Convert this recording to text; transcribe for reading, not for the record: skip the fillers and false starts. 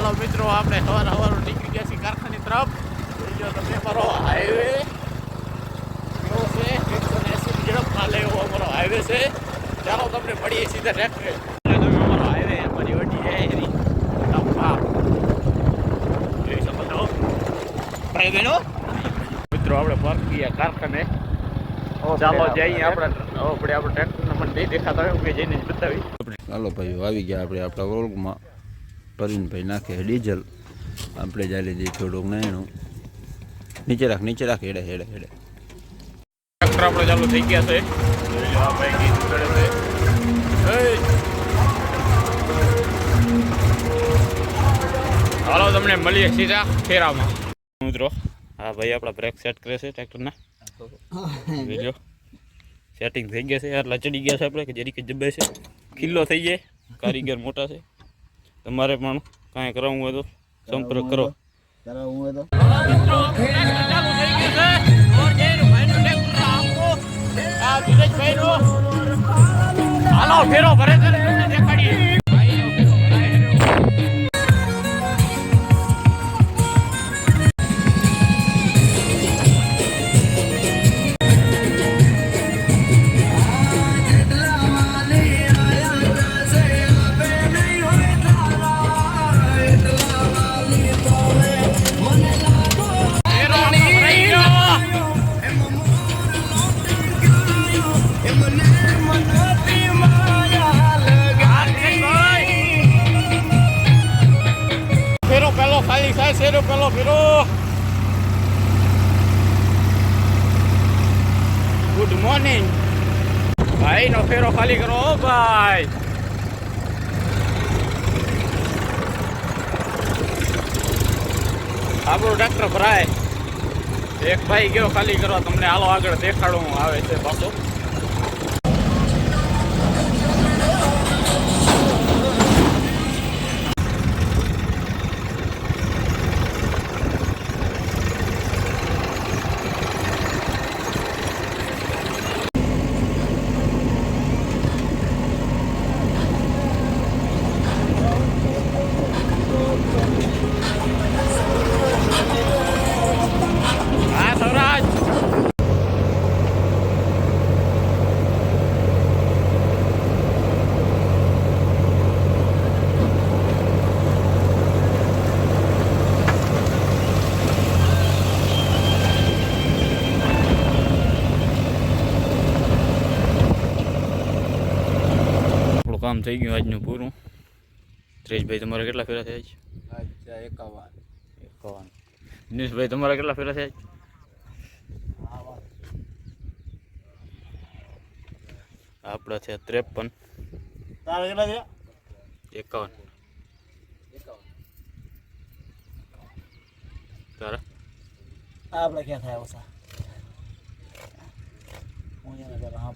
હાલો મિત્રો, આપણે સવારે નીકળી ગયા છીએ કારખાની તરફ. જો તમે અમારો હાઈવે કેવો છે, 180 ઝડપ હાલે એવો અમારો હાઈવે છે. ચાલો તમને મળીએ સીધા ટ્રેક્ટરે. તમે અમારો હાઈવે અમારી વડી છે એની જોઈ શકો છો ભાઈ બહેનો. મિત્રો આપણે પાર્ક ગયા કારખાને. ચાલો જઈએ આપણે ટ્રેક્ટરના મને નહીં દેખાતા હોય કે જઈને જ બતાવી. ચાલો ભાઈ આવી ગયા આપણે આપણા વર્ગમાં. પરવીનભાઈ નાખે ડીઝલ, આપણે ચાલી દઈએ થોડુંક નાયણું. નીચે રાખ હેડે ટ્રેક્ટર આપણે ચાલુ થઈ ગયા છે. આ ભાઈ ગીત કરે છે. હાલો તમને મળીએ સીધા ફેરામાં. મિત્રો હા ભાઈ આપણા બ્રેક સેટ કરે છે ટ્રેક્ટરના. જો સેટિંગ થઈ ગયા છે, આટલા ચડી ગયા છે આપણે કે જરીક જબ્બે છે. ખીલ્લો થઈ જાય, કારીગર મોટા છે. તમારે પણ કાંઈ કરાવવું હોય તો સંપર્ક કરો. હાલો ફેરો ભરે દેખાડીએ. ખાલી થાય શેરો પેલો ફેરો. ગુડ મોર્નિંગ ભાઈ, નો ફેરો ખાલી કરો ભાઈ. આપણું ટ્રેક્ટર ભરાય. એક ભાઈ ગયો ખાલી કરવા, તમને હાલો આગળ દેખાડું આવે છે પાછો. કામ થઈ ગયું આજનું પૂરું. ત્રેશભાઈ તમારે કેટલા ફેરા થયા છે? 51. દિનેશભાઈ તમારે કેટલા ફેરા થયા છે? આપણા છે 53. તારે કેટલા થયા? 51. તારા આપણે ક્યાં થાય ઓછા? હું એને હા